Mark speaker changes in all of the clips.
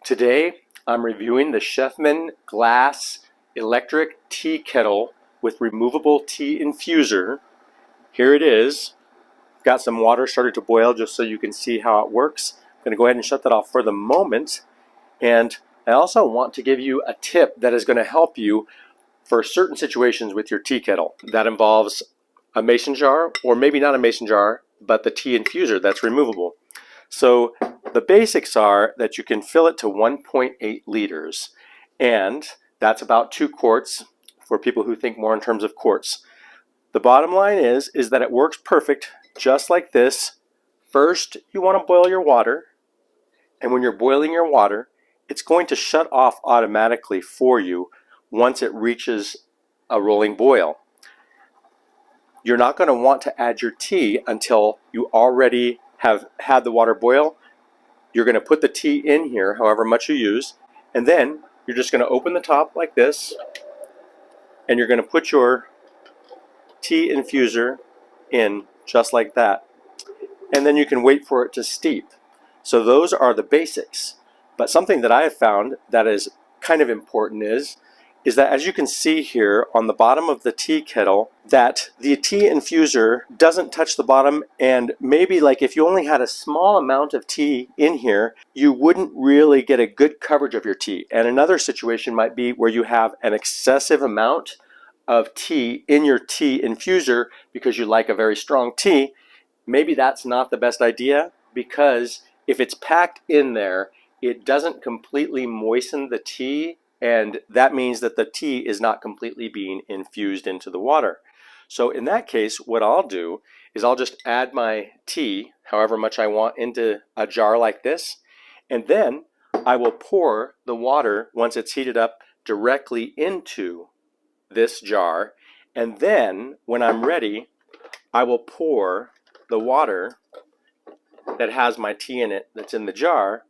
Speaker 1: Today I'm reviewing the Chefman glass electric tea kettle with removable tea infuser. Here it is. Got some water started to boil just so you can see how it works. I'm going to go ahead and shut that off for the moment. And I also want to give you a tip that is going to help you for certain situations with your tea kettle. That involves a mason jar, or maybe not a mason jar, but the tea infuser that's removable. So the basics are that you can fill it to 1.8 liters, and that's about 2 quarts for people who think more in terms of quarts. The bottom line is that it works perfect just like this. First, you want to boil your water, and when you're boiling your water, it's going to shut off automatically for you once it reaches a rolling boil. You're not going to want to add your tea until you already have had the water boil. You're going to put the tea in here, however much you use, and then you're just going to open the top like this, and you're going to put your tea infuser in just like that. And then you can wait for it to steep. So those are the basics. But something that I have found that is kind of important is that, as you can see here on the bottom of the tea kettle, that the tea infuser doesn't touch the bottom, and maybe like if you only had a small amount of tea in here, you wouldn't really get a good coverage of your tea. And another situation might be where you have an excessive amount of tea in your tea infuser because you like a very strong tea. Maybe that's not the best idea, because if it's packed in there, it doesn't completely moisten the tea, and that means that the tea is not completely being infused into the water. So in that case, what I'll do is I'll just add my tea, however much I want, into a jar like this, and then I will pour the water, once it's heated up, directly into this jar. And then when I'm ready, I will pour the water that has my tea in it, that's in the jar,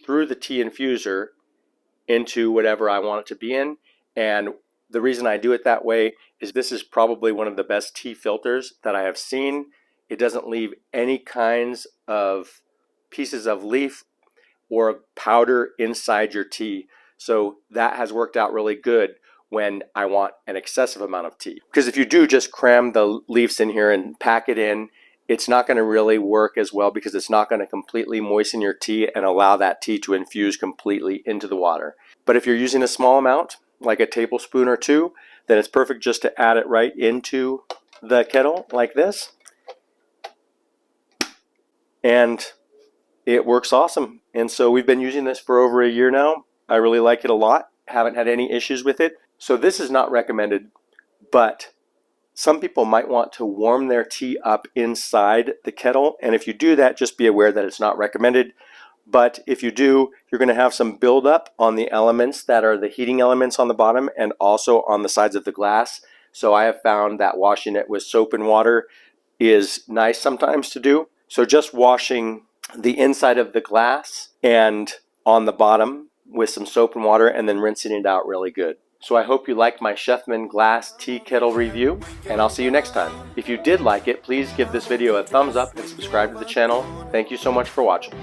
Speaker 1: through the tea infuser into whatever I want it to be in. And the reason I do it that way is this is probably one of the best tea filters that I have seen. It doesn't leave any kinds of pieces of leaf or powder inside your tea. So that has worked out really good when I want an excessive amount of tea. Because if you do just cram the leaves in here and pack it in, it's not going to really work as well, because it's not going to completely moisten your tea and allow that tea to infuse completely into the water. But if you're using a small amount, like a tablespoon or two, then it's perfect just to add it right into the kettle like this. And it works awesome. And so we've been using this for over a year now. I really like it a lot. Haven't had any issues with it. So this is not recommended, but some people might want to warm their tea up inside the kettle, and if you do that, just be aware that it's not recommended. But if you do, you're going to have some buildup on the elements that are the heating elements on the bottom and also on the sides of the glass. So I have found that washing it with soap and water is nice sometimes to do. So just washing the inside of the glass and on the bottom with some soap and water, and then rinsing it out really good. So I hope you liked my Chefman glass tea kettle review, and I'll see you next time. If you did like it, please give this video a thumbs up and subscribe to the channel. Thank you so much for watching.